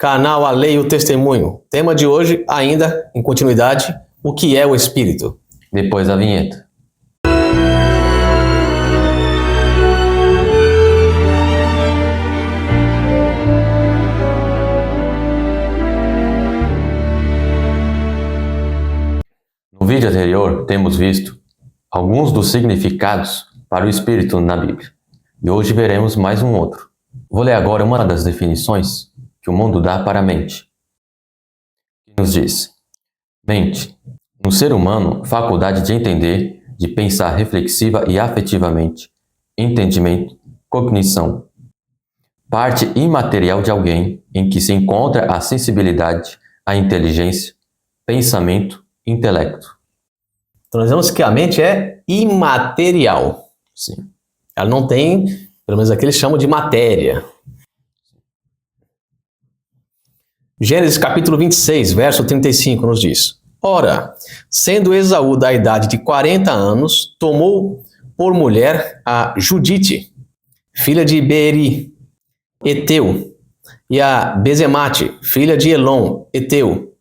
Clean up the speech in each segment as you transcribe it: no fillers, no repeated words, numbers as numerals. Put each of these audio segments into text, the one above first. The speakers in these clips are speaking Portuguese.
Canal A Lei e o Testemunho. Tema de hoje, ainda em continuidade, o que é o Espírito? Depois da vinheta. No vídeo anterior, temos visto alguns dos significados para o Espírito na Bíblia. E hoje veremos mais um outro. Vou ler agora uma das definições que o mundo dá para a mente. Nos diz: mente, no ser humano, faculdade de entender, de pensar reflexiva e afetivamente, entendimento, cognição. Parte imaterial de alguém em que se encontra a sensibilidade, a inteligência, pensamento, intelecto. Então nós vemos que a mente é imaterial. Sim. Ela não tem, pelo menos aqui eles chamam de matéria. Gênesis capítulo 26, verso 35 nos diz: Ora, sendo Esaú da idade de 40 anos, tomou por mulher a Judite, filha de Beeri, Eteu, e a Bezemate, filha de Elon, Eteu.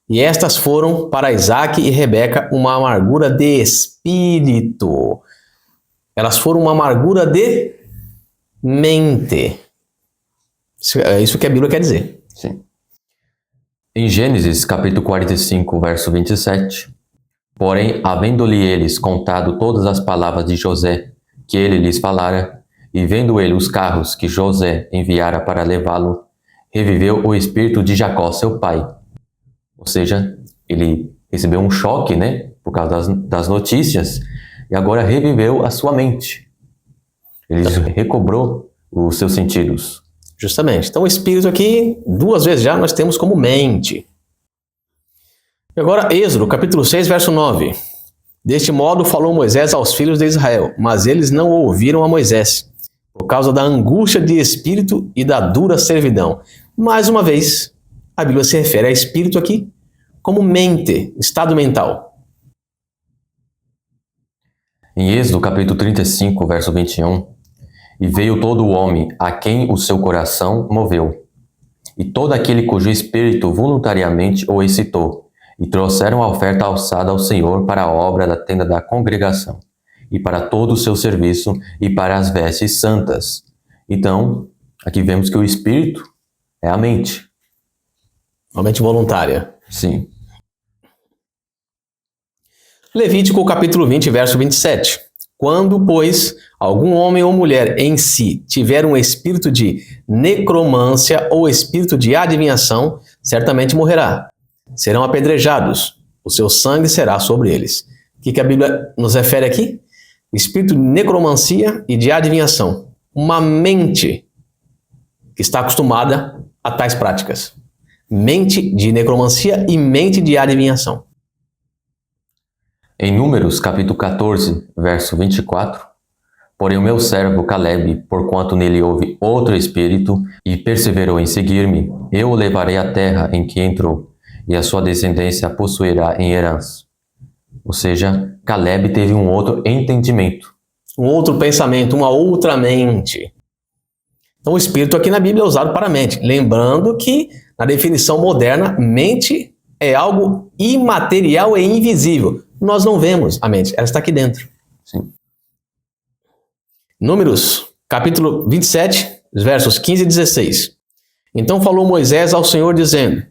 E estas foram para Isaque e Rebeca uma amargura de espírito. Elas foram uma amargura de mente. É isso que a Bíblia quer dizer. Sim. Em Gênesis capítulo 45, verso 27, porém, havendo-lhe eles contado todas as palavras de José, que ele lhes falara, e vendo ele os carros que José enviara para levá-lo, reviveu o espírito de Jacó, seu pai. Ou seja, ele recebeu um choque, por causa das notícias, e agora reviveu a sua mente. Ele recobrou os seus sentidos. Justamente. Então o espírito aqui, duas vezes já, nós temos como mente. E agora, Êxodo, capítulo 6, verso 9. Deste modo falou Moisés aos filhos de Israel, mas eles não ouviram a Moisés, por causa da angústia de espírito e da dura servidão. Mais uma vez, a Bíblia se refere a espírito aqui como mente, estado mental. Em Êxodo, capítulo 35, verso 21, e veio todo o homem a quem o seu coração moveu, e todo aquele cujo espírito voluntariamente o excitou, e trouxeram a oferta alçada ao Senhor para a obra da tenda da congregação, e para todo o seu serviço, e para as vestes santas. Então, aqui vemos que o espírito é a mente. A mente voluntária. Sim. Levítico capítulo 20, verso 27. Quando, pois, algum homem ou mulher em si tiver um espírito de necromância ou espírito de adivinhação, certamente morrerá. Serão apedrejados, o seu sangue será sobre eles. O que a Bíblia nos refere aqui? Espírito de necromancia e de adivinhação. Uma mente que está acostumada a tais práticas. Mente de necromancia e mente de adivinhação. Em Números, capítulo 14, verso 24, porém o meu servo Caleb, porquanto nele houve outro espírito, e perseverou em seguir-me, eu o levarei à terra em que entrou, e a sua descendência a possuirá em herança. Ou seja, Caleb teve um outro entendimento. Um outro pensamento, uma outra mente. Então o espírito aqui na Bíblia é usado para a mente. Lembrando que, na definição moderna, mente é algo imaterial e invisível. Nós não vemos a mente, ela está aqui dentro. Sim. Números, capítulo 27, versos 15 e 16. Então falou Moisés ao Senhor, dizendo: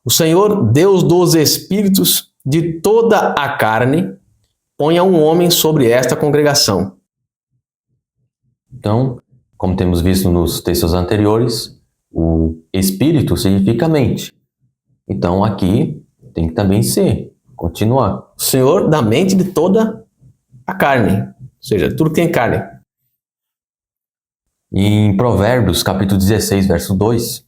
O Senhor, Deus dos espíritos de toda a carne, ponha um homem sobre esta congregação. Então, como temos visto nos textos anteriores, o espírito significa mente. Então aqui tem que também ser. Continuar. O Senhor da mente de toda a carne. Ou seja, tudo que tem carne. Em Provérbios, capítulo 16, verso 2,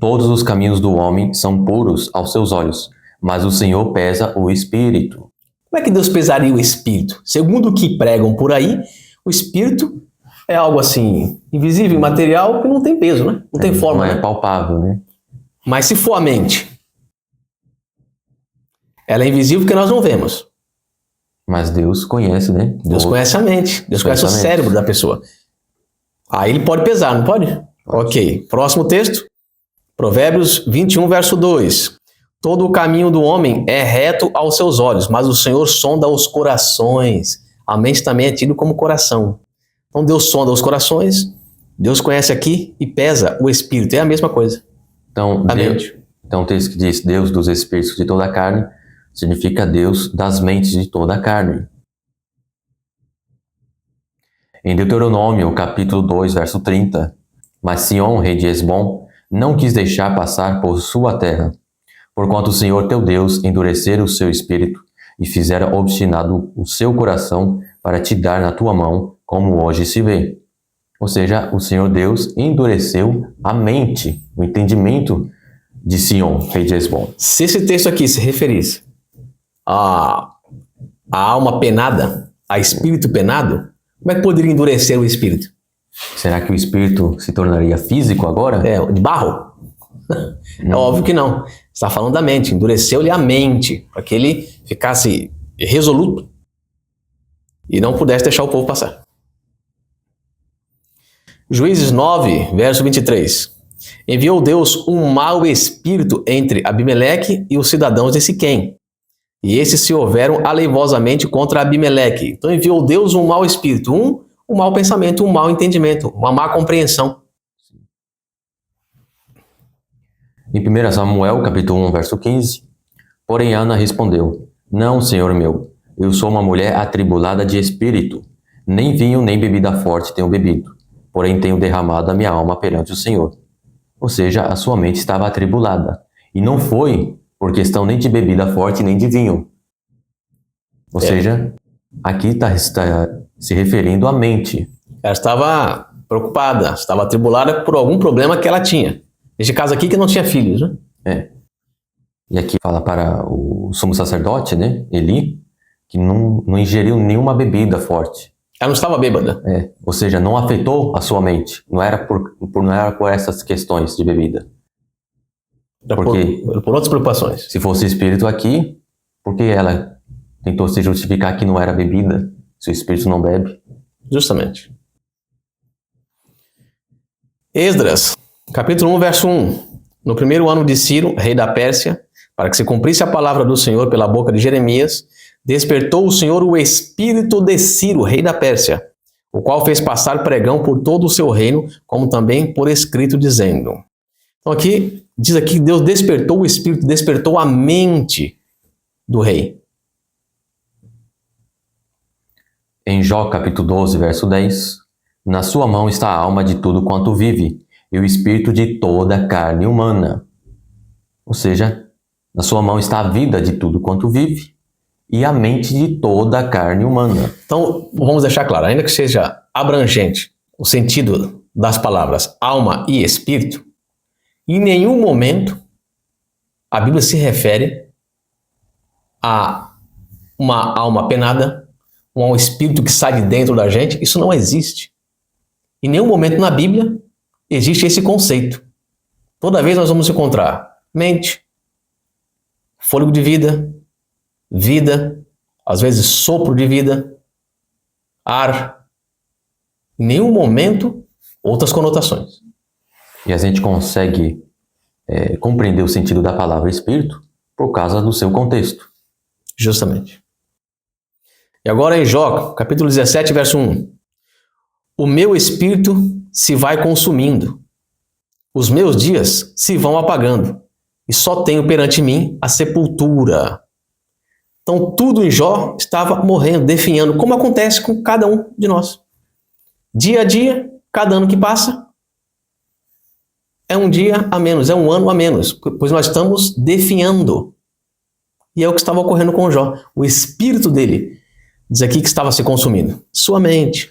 todos os caminhos do homem são puros aos seus olhos, mas o Senhor pesa o espírito. Como é que Deus pesaria o espírito? Segundo o que pregam por aí, o espírito é algo assim, invisível, imaterial, que não tem peso, né? Não tem forma. Não é palpável, né? Mas se for a mente, ela é invisível porque nós não vemos. Mas Deus conhece, né? Deus conhece a mente. Deus conhece o cérebro da pessoa. Aí ele pode pesar, não pode? Ok. Próximo texto. Provérbios 21, verso 2. Todo o caminho do homem é reto aos seus olhos, mas o Senhor sonda os corações. A mente também é tido como coração. Então Deus sonda os corações, Deus conhece aqui e pesa o espírito. É a mesma coisa. Então, A mente. o texto que diz Deus dos espíritos de toda a carne, significa Deus das mentes de toda a carne. Em Deuteronômio, capítulo 2, verso 30, mas Sião, rei de Hesbom, não quis deixar passar por sua terra, porquanto o Senhor teu Deus endurecera o seu espírito e fizera obstinado o seu coração para te dar na tua mão, como hoje se vê. Ou seja, o Senhor Deus endureceu a mente, o entendimento de Sião, rei de Hesbom. Se esse texto aqui se referisse a alma penada, a espírito penado, como é que poderia endurecer o espírito? Será que o espírito se tornaria físico agora? É, de barro? É óbvio que não. Você está falando da mente. Endureceu-lhe a mente, para que ele ficasse resoluto e não pudesse deixar o povo passar. Juízes 9, verso 23. Enviou Deus um mau espírito entre Abimeleque e os cidadãos de Siquém, e esses se houveram aleivosamente contra Abimeleque. Então enviou Deus um mau espírito, um mau pensamento, um mau entendimento, uma má compreensão. Em 1 Samuel, capítulo 1, verso 15, porém Ana respondeu, não, senhor meu, eu sou uma mulher atribulada de espírito, nem vinho nem bebida forte tenho bebido, porém tenho derramado a minha alma perante o Senhor. Ou seja, a sua mente estava atribulada, e não foi por questão nem de bebida forte nem de vinho. Ou seja, aqui está se referindo à mente. Ela estava preocupada, estava atribulada por algum problema que ela tinha. Neste caso aqui que não tinha filhos, né? É. E aqui fala para o sumo sacerdote, né, Eli, que não ingeriu nenhuma bebida forte. Ela não estava bêbada. É. Ou seja, não afetou a sua mente. Não era por essas questões de bebida. Porque por outras preocupações. Se fosse espírito aqui, por que ela tentou se justificar que não era bebida, se o espírito não bebe? Justamente. Esdras, capítulo 1, verso 1. No primeiro ano de Ciro, rei da Pérsia, para que se cumprisse a palavra do Senhor pela boca de Jeremias, despertou o Senhor o espírito de Ciro, rei da Pérsia, o qual fez passar pregão por todo o seu reino, como também por escrito, dizendo. Então aqui, diz aqui que Deus despertou o espírito, despertou a mente do rei. Em Jó, capítulo 12, verso 10, na sua mão está a alma de tudo quanto vive, e o espírito de toda a carne humana. Ou seja, na sua mão está a vida de tudo quanto vive, e a mente de toda a carne humana. Então, vamos deixar claro, ainda que seja abrangente o sentido das palavras alma e espírito, em nenhum momento a Bíblia se refere a uma alma penada, um espírito que sai de dentro da gente. Isso não existe. Em nenhum momento na Bíblia existe esse conceito. Toda vez nós vamos encontrar mente, fôlego de vida, vida, às vezes sopro de vida, ar. Em nenhum momento outras conotações. E a gente consegue compreender o sentido da palavra espírito por causa do seu contexto. Justamente. E agora em Jó, capítulo 17, verso 1. O meu espírito se vai consumindo, os meus dias se vão apagando, e só tenho perante mim a sepultura. Então tudo em Jó estava morrendo, definhando, como acontece com cada um de nós. Dia a dia, cada ano que passa, é um dia a menos, é um ano a menos, pois nós estamos definhando. E é o que estava ocorrendo com Jó. O espírito dele, diz aqui que estava se consumindo. Sua mente.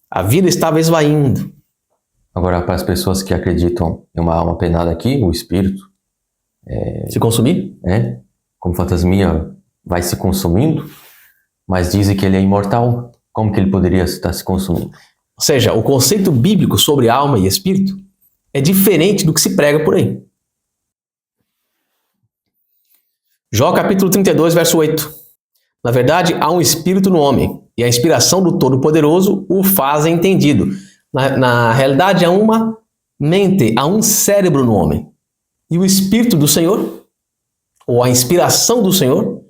A vida estava esvaindo. Agora, para as pessoas que acreditam em uma alma penada aqui, o espírito... Se consumir? Como fantasminha, vai se consumindo, mas dizem que ele é imortal. Como que ele poderia estar se consumindo? Ou seja, o conceito bíblico sobre alma e espírito é diferente do que se prega por aí. Jó capítulo 32, verso 8. Na verdade, há um espírito no homem, e a inspiração do Todo-Poderoso o faz entendido. Na realidade, é uma mente há um cérebro no homem. E o Espírito do Senhor, ou a inspiração do Senhor,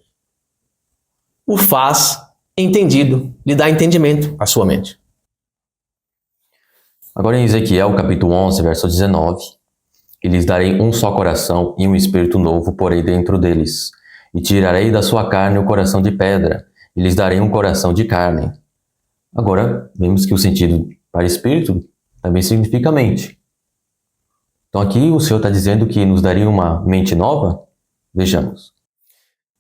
o faz entendido, lhe dá entendimento à sua mente. Agora em Ezequiel, capítulo 11, verso 19, e lhes darei um só coração e um espírito novo porei dentro deles, e tirarei da sua carne o coração de pedra, e lhes darei um coração de carne. Agora, vemos que o sentido para espírito também significa mente. Então aqui o Senhor está dizendo que nos daria uma mente nova? Vejamos.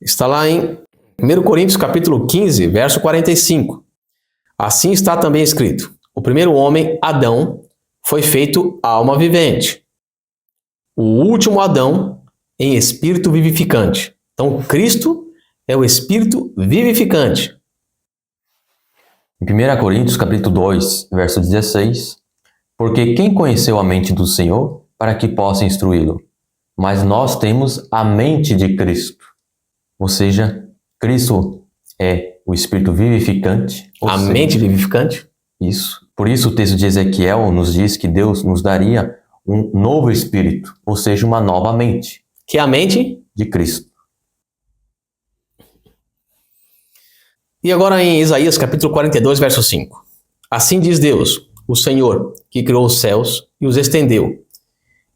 Está lá em 1 Coríntios capítulo 15, verso 45. Assim está também escrito: o primeiro homem, Adão, foi feito alma vivente. O último Adão, em espírito vivificante. Então, Cristo é o espírito vivificante. Em 1 Coríntios capítulo 2, verso 16, porque quem conheceu a mente do Senhor para que possa instruí-lo? Mas nós temos a mente de Cristo. Ou seja, Cristo é o espírito vivificante. A mente vivificante? Isso. Por isso o texto de Ezequiel nos diz que Deus nos daria um novo espírito, ou seja, uma nova mente. Que é a mente de Cristo. E agora em Isaías capítulo 42, verso 5. Assim diz Deus, o Senhor, que criou os céus e os estendeu,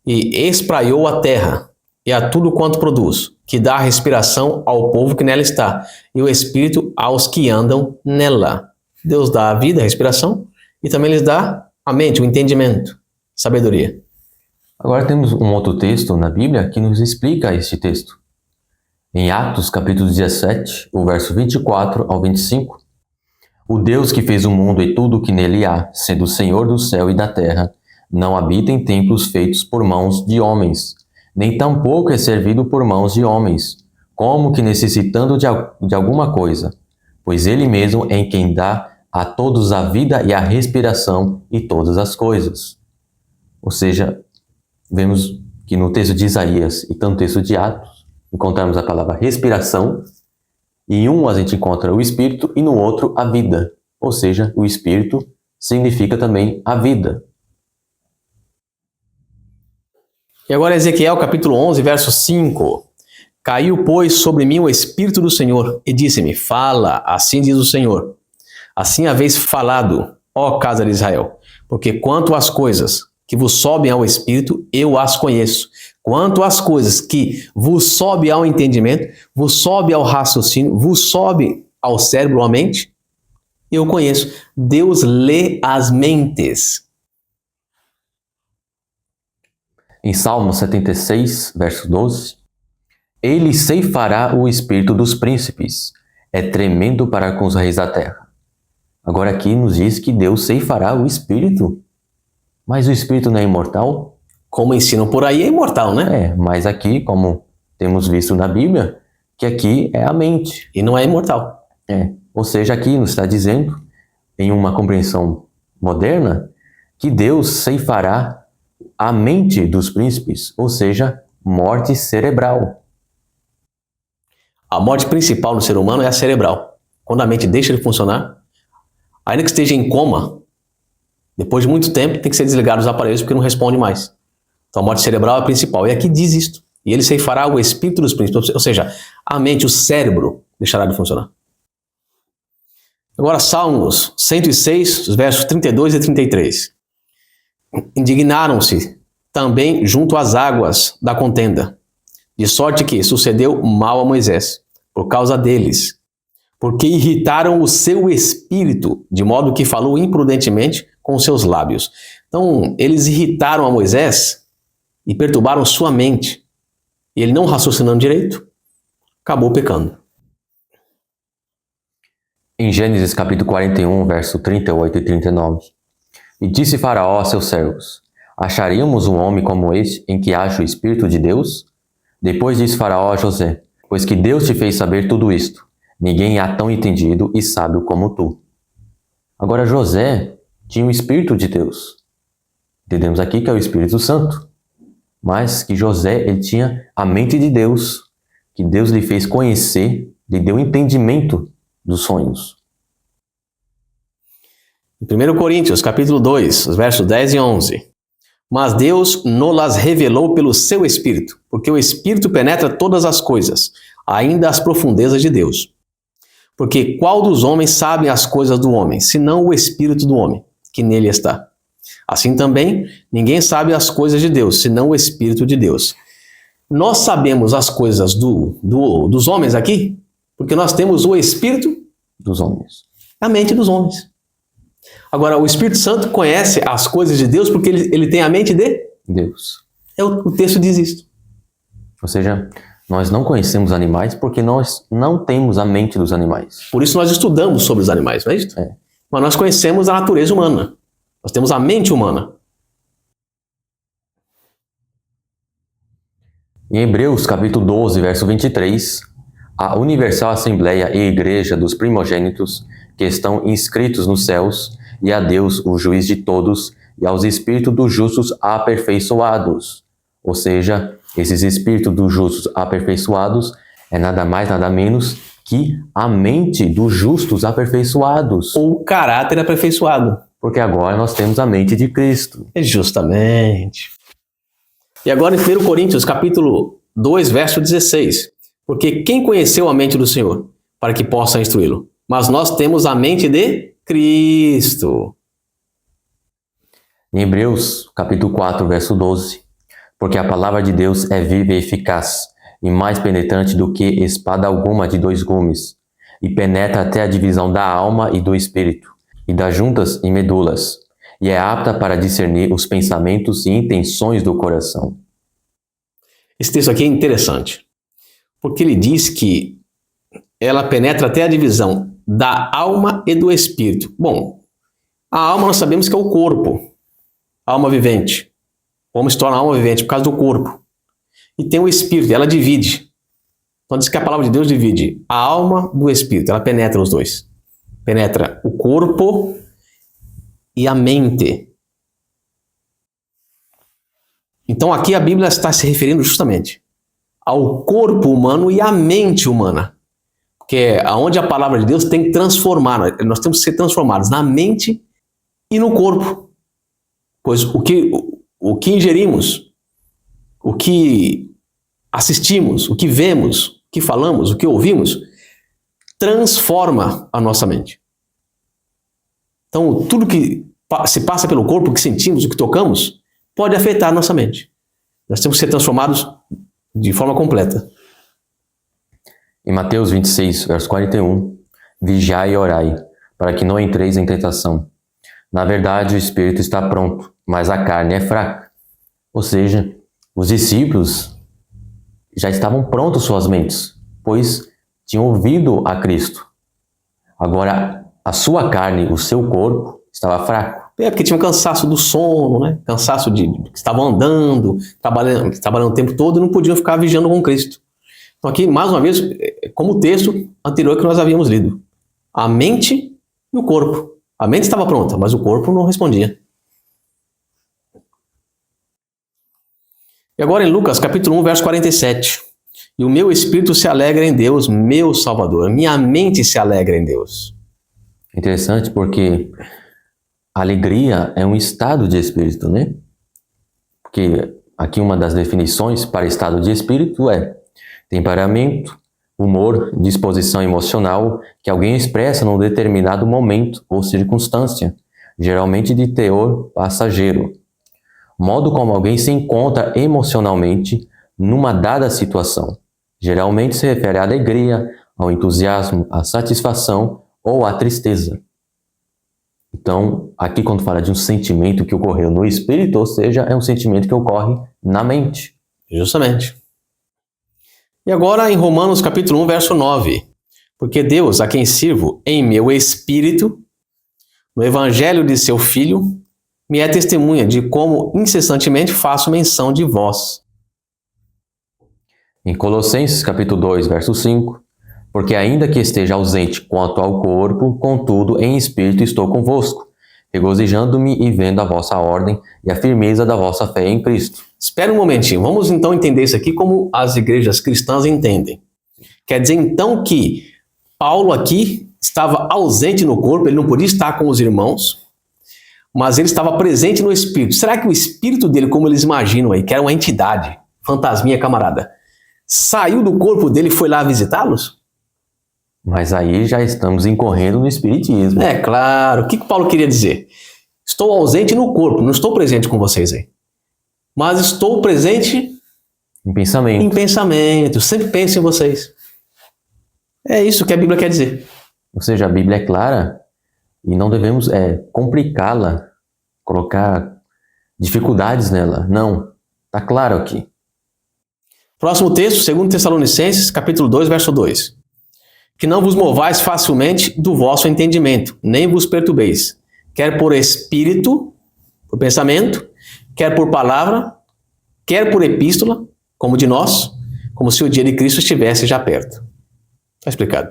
e espraiou a terra e a tudo quanto produz, que dá respiração ao povo que nela está, e o espírito aos que andam nela. Deus dá a vida, a respiração, e também lhes dá a mente, o entendimento, sabedoria. Agora temos um outro texto na Bíblia que nos explica este texto. Em Atos, capítulo 17, o verso 24 ao 25, o Deus que fez o mundo e tudo o que nele há, sendo o Senhor do céu e da terra, não habita em templos feitos por mãos de homens, nem tampouco é servido por mãos de homens, como que necessitando de alguma coisa, pois ele mesmo é quem dá a todos a vida e a respiração e todas as coisas. Ou seja, vemos que no texto de Isaías e tanto no texto de Atos, encontramos a palavra respiração, e em um a gente encontra o espírito e no outro a vida. Ou seja, o espírito significa também a vida. E agora Ezequiel capítulo 11, verso 5. Caiu, pois, sobre mim o Espírito do Senhor, e disse-me, fala, assim diz o Senhor. Assim haveis falado, ó casa de Israel, porque quanto às coisas que vos sobem ao Espírito, eu as conheço. Quanto às coisas que vos sobe ao entendimento, vos sobe ao raciocínio, vos sobe ao cérebro, à mente, eu conheço. Deus lê as mentes. Em Salmo 76, verso 12, ele ceifará o espírito dos príncipes, é tremendo para com os reis da terra. Agora aqui nos diz que Deus ceifará o espírito. Mas o espírito não é imortal? Como ensinam por aí, é imortal, né? Mas aqui, como temos visto na Bíblia, que aqui é a mente. E não é imortal. Ou seja, aqui nos está dizendo, em uma compreensão moderna, que Deus ceifará a mente dos príncipes, ou seja, morte cerebral. A morte principal no ser humano é a cerebral. Quando a mente deixa de funcionar, ainda que esteja em coma, depois de muito tempo tem que ser desligado os aparelhos porque não responde mais. Então a morte cerebral é a principal. E aqui diz isto. E ele ceifará o espírito dos príncipes. Ou seja, a mente, o cérebro, deixará de funcionar. Agora Salmos 106, versos 32 e 33. Indignaram-se também junto às águas da contenda, de sorte que sucedeu mal a Moisés, por causa deles, porque irritaram o seu espírito, de modo que falou imprudentemente com seus lábios. Então, eles irritaram a Moisés e perturbaram sua mente. E ele, não raciocinando direito, acabou pecando. Em Gênesis capítulo 41, verso 38 e 39. E disse Faraó a seus servos, acharíamos um homem como este em que acha o Espírito de Deus? Depois disse Faraó a José, pois que Deus te fez saber tudo isto, ninguém há tão entendido e sábio como tu. Agora José tinha o Espírito de Deus. Entendemos aqui que é o Espírito Santo. Mas que José ele tinha a mente de Deus, que Deus lhe fez conhecer, lhe deu entendimento dos sonhos. Em 1 Coríntios, capítulo 2, versos 10 e 11. mas Deus nos-las revelou pelo seu Espírito, porque o Espírito penetra todas as coisas, ainda as profundezas de Deus. Porque qual dos homens sabe as coisas do homem, senão o Espírito do homem, que nele está? Assim também, ninguém sabe as coisas de Deus, senão o Espírito de Deus. Nós sabemos as coisas dos homens aqui, porque nós temos o Espírito dos homens. A mente dos homens. Agora, o Espírito Santo conhece as coisas de Deus porque ele tem a mente de Deus. O texto diz isso. Ou seja, nós não conhecemos animais porque nós não temos a mente dos animais. Por isso nós estudamos sobre os animais, não é isso? É. Mas nós conhecemos a natureza humana. Nós temos a mente humana. Em Hebreus, capítulo 12, verso 23, a Universal Assembleia e Igreja dos Primogênitos, que estão inscritos nos céus, e a Deus, o juiz de todos, e aos espíritos dos justos aperfeiçoados. Ou seja, esses espíritos dos justos aperfeiçoados é nada mais, nada menos que a mente dos justos aperfeiçoados. Ou o caráter aperfeiçoado. Porque agora nós temos a mente de Cristo. Justamente. E agora em 1 Coríntios, capítulo 2, verso 16. Porque quem conheceu a mente do Senhor, para que possa instruí-lo? Mas nós temos a mente de Cristo. Em Hebreus, capítulo 4, verso 12. Porque a palavra de Deus é viva e eficaz, e mais penetrante do que espada alguma de 2 gumes, e penetra até a divisão da alma e do espírito, e das juntas e medulas, e é apta para discernir os pensamentos e intenções do coração. Esse texto aqui é interessante, porque ele diz que ela penetra até a divisão da alma e do espírito. Bom, a alma nós sabemos que é o corpo, a alma vivente. O homem se torna alma vivente por causa do corpo. E tem o espírito, ela divide. Então diz que a palavra de Deus divide a alma do espírito, ela penetra os dois. Penetra o corpo e a mente. Então aqui a Bíblia está se referindo justamente ao corpo humano e à mente humana. Que é onde a palavra de Deus tem que transformar. Nós temos que ser transformados na mente e no corpo. Pois o que ingerimos, o que assistimos, o que vemos, o que falamos, o que ouvimos, transforma a nossa mente. Então, tudo que se passa pelo corpo, o que sentimos, o que tocamos, pode afetar a nossa mente. Nós temos que ser transformados de forma completa. Em Mateus 26, verso 41, vigiai e orai, para que não entreis em tentação. Na verdade, o espírito está pronto, mas a carne é fraca. Ou seja, os discípulos já estavam prontos suas mentes, pois tinham ouvido a Cristo. Agora, a sua carne, o seu corpo, estava fraco. É porque tinha um cansaço do sono, né? Cansaço de que estavam andando, trabalhando o tempo todo e não podiam ficar vigiando com Cristo. Então aqui, mais uma vez, como o texto anterior que nós havíamos lido. A mente e o corpo. A mente estava pronta, mas o corpo não respondia. E agora em Lucas, capítulo 1, verso 47. E o meu espírito se alegra em Deus, meu Salvador. Minha mente se alegra em Deus. Interessante porque a alegria é um estado de espírito, né? Porque aqui uma das definições para estado de espírito é temperamento, humor, disposição emocional que alguém expressa num determinado momento ou circunstância, geralmente de teor passageiro. Modo como alguém se encontra emocionalmente numa dada situação. Geralmente se refere à alegria, ao entusiasmo, à satisfação ou à tristeza. Então, aqui quando fala de um sentimento que ocorreu no espírito, ou seja, é um sentimento que ocorre na mente. Justamente. E agora em Romanos capítulo 1, verso 9. Porque Deus, a quem sirvo em meu espírito, no evangelho de seu Filho, me é testemunha de como incessantemente faço menção de vós. Em Colossenses capítulo 2, verso 5. Porque ainda que esteja ausente quanto ao corpo, contudo em espírito estou convosco, regozijando-me e vendo a vossa ordem e a firmeza da vossa fé em Cristo. Espera um momentinho, vamos então entender isso aqui como as igrejas cristãs entendem. Quer dizer então que Paulo aqui estava ausente no corpo, ele não podia estar com os irmãos, mas ele estava presente no espírito. Será que o espírito dele, como eles imaginam aí, que era uma entidade, fantasminha camarada, saiu do corpo dele e foi lá visitá-los? Mas aí já estamos incorrendo no espiritismo. É claro. O que Paulo queria dizer? Estou ausente no corpo, não estou presente com vocês aí. Mas estou presente Em pensamento. em pensamento. Sempre penso em vocês. É isso que a Bíblia quer dizer. Ou seja, a Bíblia é clara e não devemos complicá-la, colocar dificuldades nela. Não, está claro aqui. Próximo texto, 2 Tessalonicenses, capítulo 2, verso 2. Que não vos movais facilmente do vosso entendimento, nem vos perturbeis, quer por espírito, por pensamento, quer por palavra, quer por epístola, como de nós, como se o dia de Cristo estivesse já perto. Está explicado.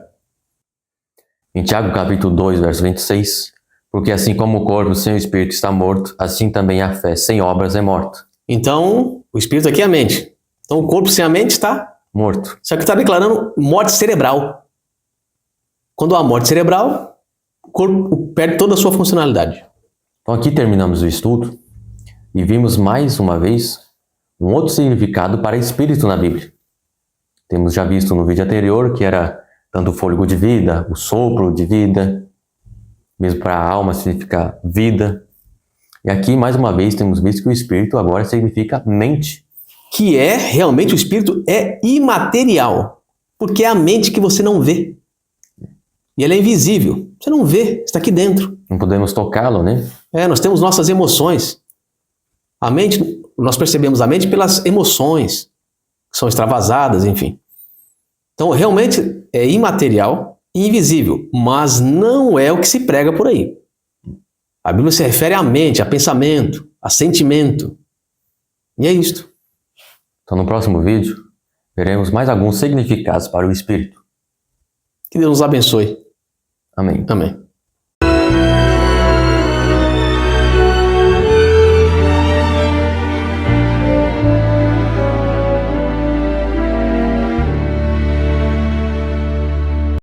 Em Tiago capítulo 2, verso 26, porque assim como o corpo sem o espírito está morto, assim também a fé sem obras é morta. Então, o espírito aqui é a mente. Então, o corpo sem a mente está Morto. Só que está declarando morte cerebral. Quando há morte cerebral, o corpo perde toda a sua funcionalidade. Então aqui terminamos o estudo e vimos mais uma vez um outro significado para espírito na Bíblia. Temos já visto no vídeo anterior que era tanto o fôlego de vida, o sopro de vida, mesmo para a alma significa vida. E aqui, mais uma vez, temos visto que o espírito agora significa mente. Que é, realmente, o espírito é imaterial. Porque é a mente que você não vê. E ela é invisível. Você não vê, está aqui dentro. Não podemos tocá-lo, né? Nós temos nossas emoções. A mente, nós percebemos a mente pelas emoções, que são extravasadas, enfim. Então, realmente, é imaterial e invisível, mas não é o que se prega por aí. A Bíblia se refere à mente, a pensamento, a sentimento. E é isto. Então, no próximo vídeo, veremos mais alguns significados para o espírito. Que Deus nos abençoe. Amém. Amém.